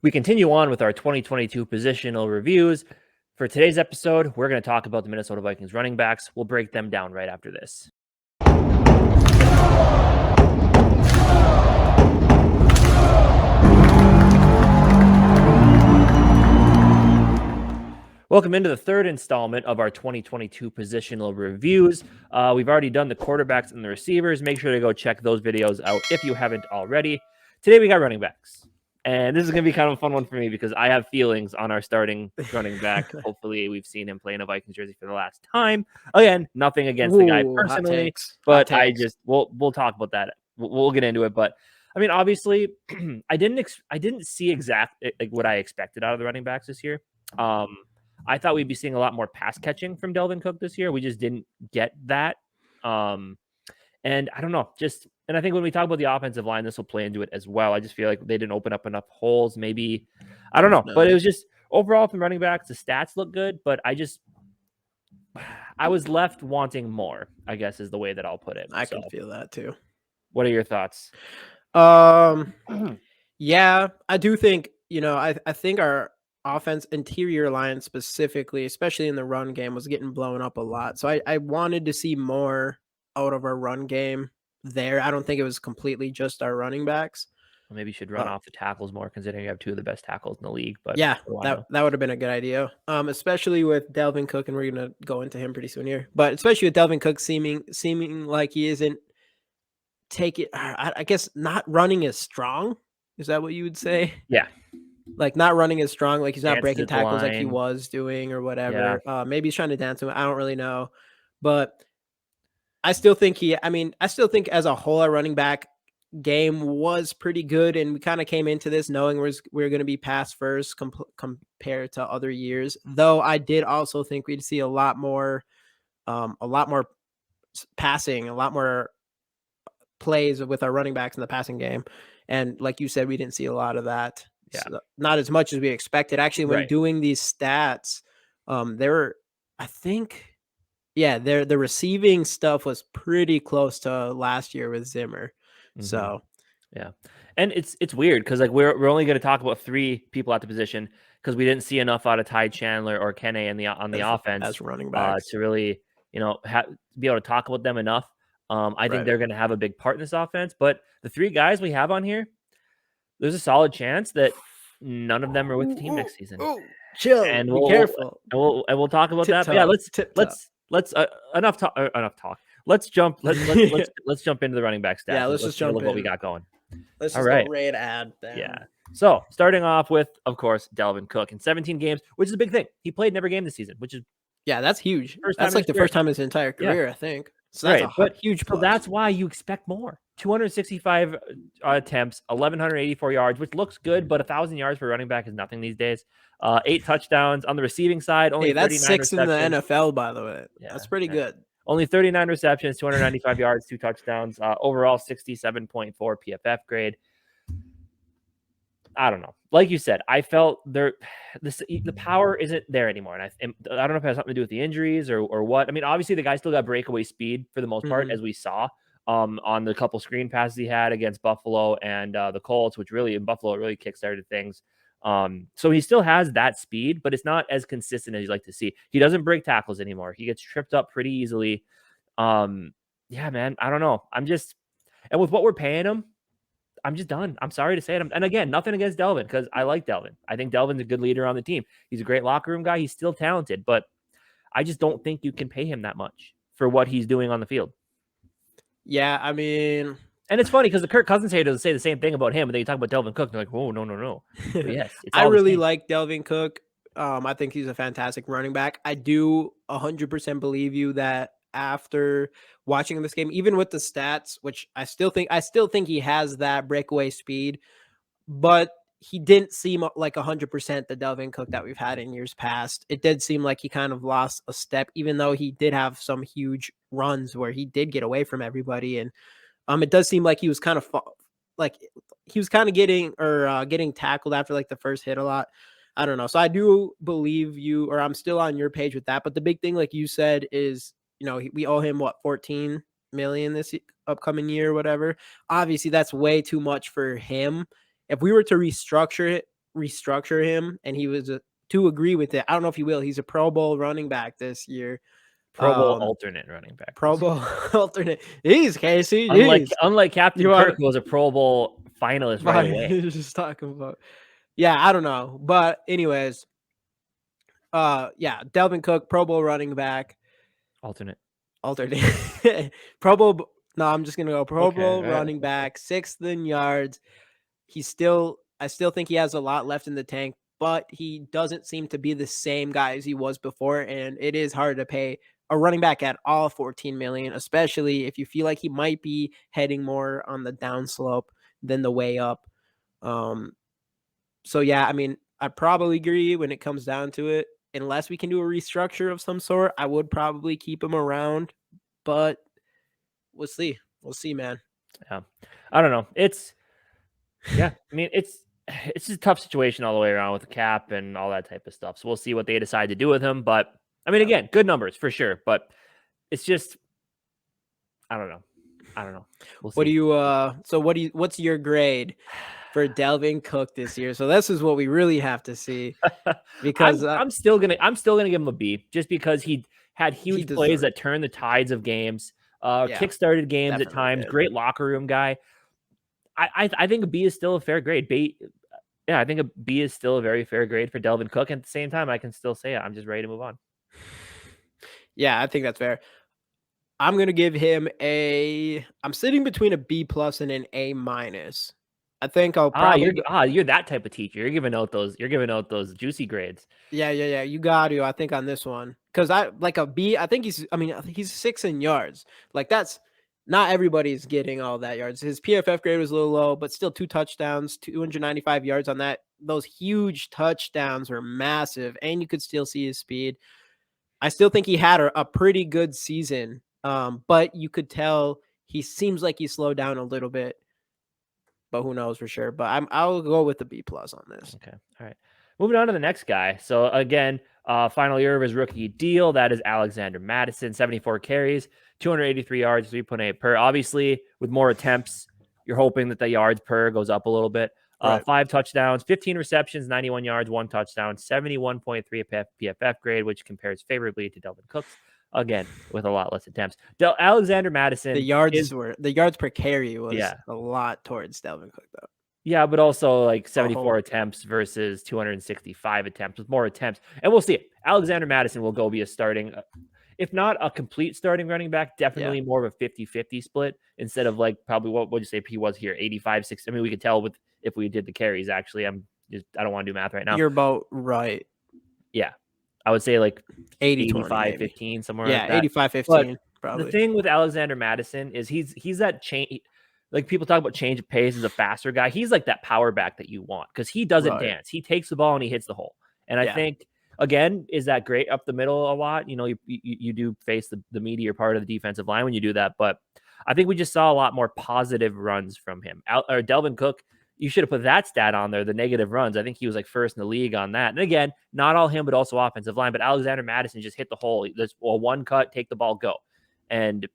We continue on with our 2022 positional reviews. For today's episode, we're going to talk about the Minnesota Vikings running backs. We'll break them down right after this. Welcome into the third installment of our 2022 positional reviews. We've already done the quarterbacks and the receivers. Make sure to go check those videos out if you haven't already. Today we got running backs. And this is going to be kind of a fun one for me because I have feelings on our starting running back. Hopefully we've seen him play in a Vikings jersey for the last time. Again, nothing against the guy personally, but we'll talk about that. We'll get into it. But I mean, obviously, I didn't see exactly like what I expected out of the running backs this year. I thought we'd be seeing a lot more pass catching from Dalvin Cook this year. We just didn't get that. And I don't know, and I think when we talk about the offensive line, this will play into it as well. I just feel like they didn't open up enough holes. Maybe, I don't know, but it was just overall from running backs, the stats look good, but I was left wanting more, I guess is the way that I'll put it. I can feel that too. What are your thoughts? Yeah, I do think, I think our offense interior line specifically, especially in the run game, was getting blown up a lot. So I wanted to see more out of our run game there. I don't think it was completely just our running backs. Well, maybe you should run off the tackles more, considering you have two of the best tackles in the league. But yeah, that would have been a good idea. Especially with Dalvin Cook, and we're gonna go into him pretty soon here. But especially with Dalvin Cook seeming like he isn't I guess not running as strong. Is that what you would say? Yeah. Like not running as strong, like he's not breaking tackles like he was doing or whatever. Yeah. Maybe he's trying to dance to it. I don't really know. But I still think as a whole, our running back game was pretty good. And we kind of came into this knowing we're going to be pass first compared to other years. Though I did also think we'd see a lot more passing, a lot more plays with our running backs in the passing game. And like you said, we didn't see a lot of that. Yeah. So not as much as we expected. Actually, when doing these stats, the receiving stuff was pretty close to last year with Zimmer. Mm-hmm. So yeah. And it's weird because like we're only going to talk about three people at the position because we didn't see enough out of Ty Chandler or Kene on the offense as running backs to really, be able to talk about them enough. I think they're going to have a big part in this offense, but the three guys we have on here, there's a solid chance that none of them are with the team next season. Chill and be careful. We'll talk about that. But yeah, let's enough talk. Let's jump into the running back stats. Yeah, let's just jump into what we got going. Let's just go right ad then. Yeah. So starting off with, of course, Dalvin Cook in 17 games, which is a big thing. He played in every game this season, which is that's huge. That's like the first time in his entire career, I think. So that's a huge plus. So that's why you expect more. 265 attempts, 1,184 yards, which looks good, but 1,000 yards for running back is nothing these days. 8 touchdowns on the receiving side. Only that's 6 in the NFL, by the way. Yeah, that's pretty good. Only 39 receptions, 295 yards, 2 touchdowns. Overall, 67.4 PFF grade. I don't know. Like you said, I felt the power isn't there anymore. And I don't know if it has something to do with the injuries or what. I mean, obviously the guy still got breakaway speed for the most part, as we saw on the couple screen passes he had against Buffalo and the Colts, which really in Buffalo really kickstarted things. So he still has that speed, but it's not as consistent as you'd like to see. He doesn't break tackles anymore. He gets tripped up pretty easily. Yeah, man, I don't know. And with what we're paying him, I'm just done. I'm sorry to say it. And again, nothing against Dalvin because I like Dalvin. I think Dalvin's a good leader on the team. He's a great locker room guy. He's still talented, but I just don't think you can pay him that much for what he's doing on the field. Yeah, I mean... And it's funny because the Kirk Cousins haters say the same thing about him, and then you talk about Dalvin Cook, and they're like, "Oh, no." But yes, I really like Dalvin Cook. I think he's a fantastic running back. I do 100% believe you that after watching this game, even with the stats, which I still think he has that breakaway speed, but he didn't seem like 100% the Dalvin Cook that we've had in years past. It did seem like he kind of lost a step, even though he did have some huge runs where he did get away from everybody. And it does seem like he was kind of getting tackled after like the first hit a lot. I don't know. So I do believe you, or I'm still on your page with that. But the big thing, like you said, is, we owe him what, $14 million this upcoming year or whatever. Obviously, that's way too much for him. If we were to restructure it restructure him, and he was to agree with it. I don't know if he will. He's a Pro Bowl running back this year. Pro Bowl alternate running back. Pro Bowl alternate. Jeez, Casey. Unlike Captain You Kirk, who was a Pro Bowl finalist right away. Just talking about. Yeah, I don't know, but anyways, yeah, Dalvin Cook, Pro Bowl running back, alternate, Pro Bowl. No, I'm just gonna go Pro Bowl right. running back, 6th in yards. I still think he has a lot left in the tank, but he doesn't seem to be the same guy as he was before, and it is hard to pay a running back at all 14 million, especially if you feel like he might be heading more on the downslope than the way up. So yeah, I mean, I probably agree when it comes down to it. Unless we can do a restructure of some sort, I would probably keep him around, but we'll see. We'll see, man. Yeah, I don't know. I mean, it's a tough situation all the way around with the cap and all that type of stuff. So we'll see what they decide to do with him. But I mean, again, good numbers for sure. But it's just, I don't know. We'll see. What's your grade for Dalvin Cook this year? So this is what we really have to see, because I'm still gonna give him a B, just because he had huge plays that turned the tides of games, kick-started games at times. Great locker room guy. I think a B is still a fair grade. I think a B is still a very fair grade for Dalvin Cook. At the same time, I can still say it. I'm just ready to move on. Yeah, I think that's fair. I'm gonna give him I'm sitting between a B+ and an A-. I think I'll probably you're that type of teacher. You're giving out those juicy grades. Yeah. You got to, I think, on this one, because I like a B. I think he's 6 in yards. Like, that's not everybody's getting all that yards. His PFF grade was a little low, but still 2 touchdowns, 295 yards on that. Those huge touchdowns were massive, and you could still see his speed. I still think he had a pretty good season, but you could tell he seems like he slowed down a little bit. But who knows for sure? But I'll go with the B+ on this. Okay, all right. Moving on to the next guy. So again, final year of his rookie deal. That is Alexander Mattison, 74 carries, 283 yards, 3.8 per. Obviously, with more attempts, you're hoping that the yards per goes up a little bit. Right. 5 touchdowns, 15 receptions, 91 yards, 1 touchdown, 71.3 PFF grade, which compares favorably to Dalvin Cook's. Again, with a lot less attempts. Alexander Mattison. The yards per carry was a lot towards Dalvin Cook, though. Yeah, but also like 74 attempts versus 265 attempts with more attempts. And we'll see it. Alexander Mattison will go be a starting, if not a complete starting running back, definitely more of a 50-50 split instead of like probably what would you say he was here? 85-6. I mean, we could tell if we did the carries, actually. I don't want to do math right now. You're about right. Yeah. I would say like 85-15, somewhere like that. 85-15, probably. The thing with Alexander Mattison is he's that change. Like, people talk about change of pace as a faster guy. He's like that power back that you want, because he doesn't dance. He takes the ball and he hits the hole. And I think, again, is that great up the middle a lot? You know, you do face the meatier part of the defensive line when you do that. But I think we just saw a lot more positive runs from him. Dalvin Cook, you should have put that stat on there, the negative runs. I think he was like first in the league on that. And again, not all him, but also offensive line. But Alexander Mattison just hit the hole. There's one cut, take the ball, go. And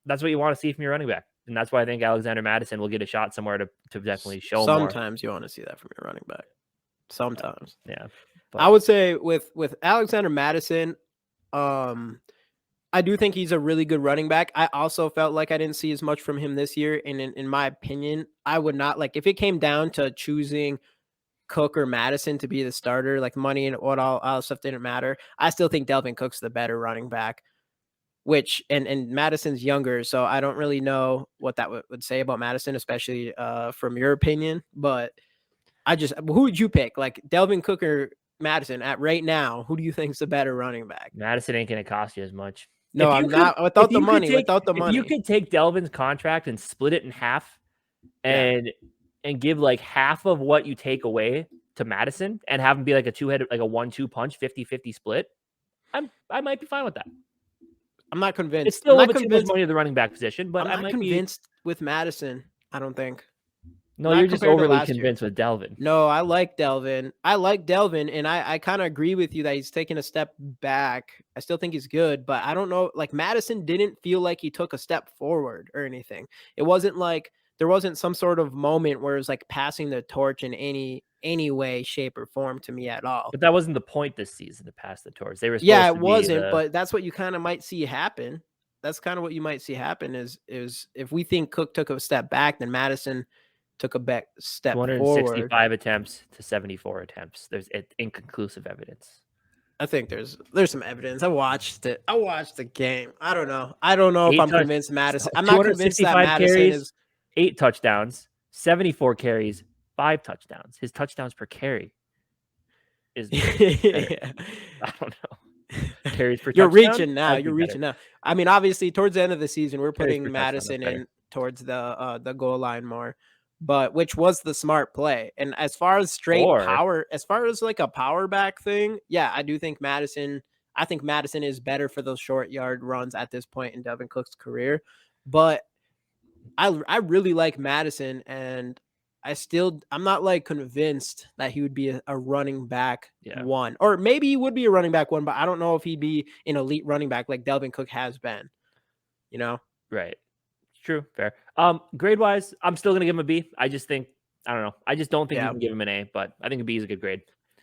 that's what you want to see from your running back. And that's why I think Alexander Mattison will get a shot somewhere to definitely show Sometimes you want to see that from your running back. Sometimes. Yeah. But I would say with Alexander Mattison, I do think he's a really good running back. I also felt like I didn't see as much from him this year. And in my opinion, I would not, like, if it came down to choosing Cook or Mattison to be the starter, like money and what all stuff didn't matter, I still think Dalvin Cook's the better running back. Which and Madison's younger, so I don't really know what that would say about Mattison, especially from your opinion. But who would you pick? Like, Dalvin Cook or Mattison at right now? Who do you think is the better running back? Mattison ain't going to cost you as much. No, I'm not. Without the money, if you could take Dalvin's contract and split it in half, and give like half of what you take away to Mattison, and have him be like a 1-2 punch, 50-50 split, I might be fine with that. I'm not convinced. It's still a little bit too much money to the running back position, but I'm not convinced with Mattison. I don't think. No, you're just overly convinced with Dalvin. No, I like Dalvin. And I kind of agree with you that he's taking a step back. I still think he's good, but I don't know. Like, Mattison didn't feel like he took a step forward or anything. It wasn't like there wasn't some sort of moment where it was like passing the torch in any any way, shape, or form to me at all. But that wasn't the point this season to pass the torch. They were Yeah, supposed it to be wasn't, the but that's what you kind of might see happen. That's kind of what you might see happen is if we think Cook took a step back, then Mattison took a step forward. 265 attempts to 74 attempts. There's inconclusive evidence. I think there's some evidence. I watched it. I watched the game. I don't know. I don't know if I'm convinced Mattison. I'm not convinced that Mattison carries, is 8 touchdowns, 74 carries, 5 touchdowns. His touchdowns per carry is yeah. I don't know. Carries per You're touchdown? reaching now. That'd be You're reaching better. now. I mean, obviously, towards the end of the season, we're Carries per putting touchdown, Mattison that's in towards the goal line more, but which was the smart play. And as far as straight power, as far as like a power back thing, yeah, I do think Mattison. I think Mattison is better for those short yard runs at this point in Dalvin Cook's career, but I really like Mattison, and I'm not like convinced that he would be a running back one, or maybe he would be a running back one, but I don't know if he'd be an elite running back like Dalvin Cook has been, you know? Right. True. Fair. Grade wise, I'm still going to give him a B. I just think, I don't know. I just don't think you can give him an A, but I think a B is a good grade.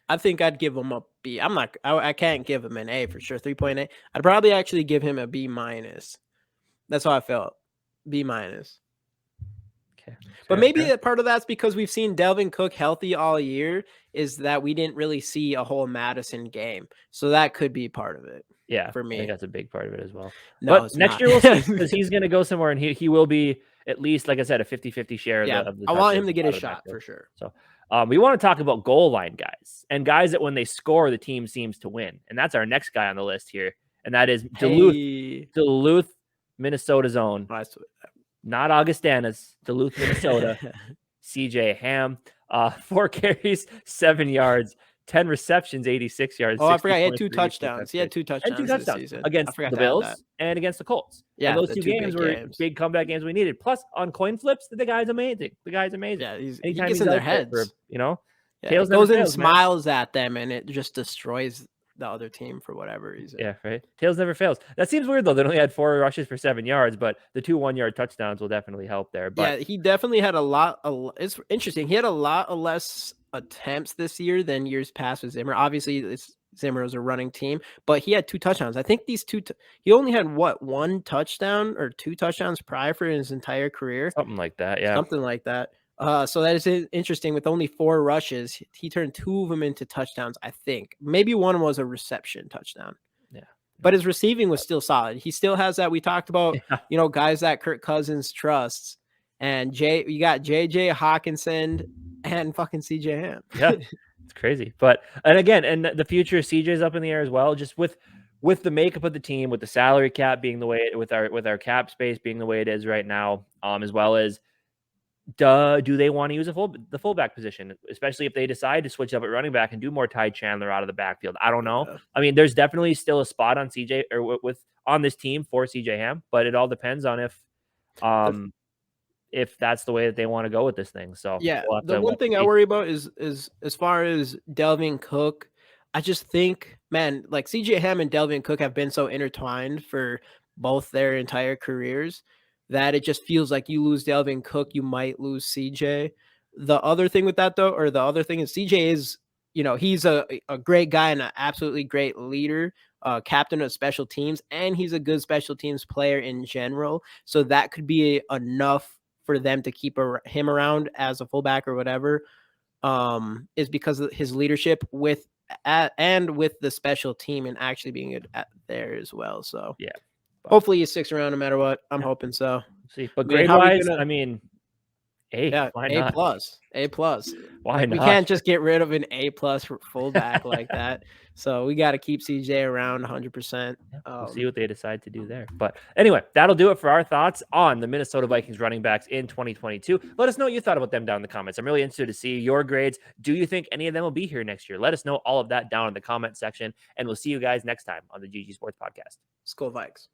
I think I'd give him a B. I can't give him an A for sure. 3.8. I'd probably actually give him a B minus. That's how I felt. B minus. Okay. But maybe part of that's because we've seen Dalvin Cook healthy all year, is that we didn't really see a whole Mattison game. So that could be part of it. Yeah, for me. I think that's a big part of it as well. No, but next year we'll see, because he's going to go somewhere, and he will be at least, like I said, a 50-50 share of the I want him to get a shot for sure. So we want to talk about goal line guys, and guys that when they score, the team seems to win. And that's our next guy on the list here, and that is Duluth, Minnesota's own. Not Augustana's, Duluth, Minnesota. CJ Ham, 4 carries, 7 yards, 10 receptions, 86 yards. Oh, I forgot he had 2 touchdowns. He had 2 touchdowns this season against the Bills and against the Colts. Yeah, and those 2 games were big comeback games we needed. Plus, on coin flips, the guy's amazing. Yeah, he gets in their heads. Tails goes and smiles at them, and it just destroys the other team for whatever reason. Yeah, right. Tails never fails. That seems weird though. They only had 4 rushes for 7 yards, but the 2 1-yard touchdowns will definitely help there. But yeah, he definitely had a lot. It's interesting. He had a lot of less attempts this year than years past with Zimmer. Obviously, Zimmer was a running team, but he had 2 touchdowns. I think these 2. He only had 1 touchdown or 2 touchdowns prior for his entire career. Something like that. Yeah, something like that. So that is interesting. With only 4 rushes, he turned 2 of them into touchdowns, I think. Maybe 1 was a reception touchdown. Yeah. But his receiving was still solid. He still has that. We talked about, guys that Kirk Cousins trusts. And you got JJ Hawkinson and fucking CJ Ham. Yeah, it's crazy. And the future of CJ's up in the air as well. Just with the makeup of the team, with the salary cap being the way, with our cap space being the way it is right now, as well as do they want to use the fullback position, especially if they decide to switch up at running back and do more Ty Chandler out of the backfield? I don't know. I mean, there's definitely still a spot on CJ or on this team for CJ Ham, but it all depends on if that's the way that they want to go with this thing. So yeah, the one thing I worry about is as far as Dalvin Cook, I just think, man, like CJ Ham and Dalvin Cook have been so intertwined for both their entire careers that it just feels like you lose Dalvin Cook, you might lose CJ. The other thing with that, though, or the other thing is CJ is, he's a great guy and an absolutely great leader, captain of special teams, and he's a good special teams player in general. So that could be enough for them to keep him around as a fullback or whatever, is because of his leadership with the special team and actually being good at there as well. So yeah. Hopefully he sticks around no matter what. I'm hoping so. See, but grade-wise, A. Why not? A plus. Why not? We can't just get rid of an A+ for fullback like that. So we got to keep CJ around 100%. We'll see what they decide to do there. But anyway, that'll do it for our thoughts on the Minnesota Vikings running backs in 2022. Let us know what you thought about them down in the comments. I'm really interested to see your grades. Do you think any of them will be here next year? Let us know all of that down in the comment section, and we'll see you guys next time on the GG Sports Podcast. Skol Vikes.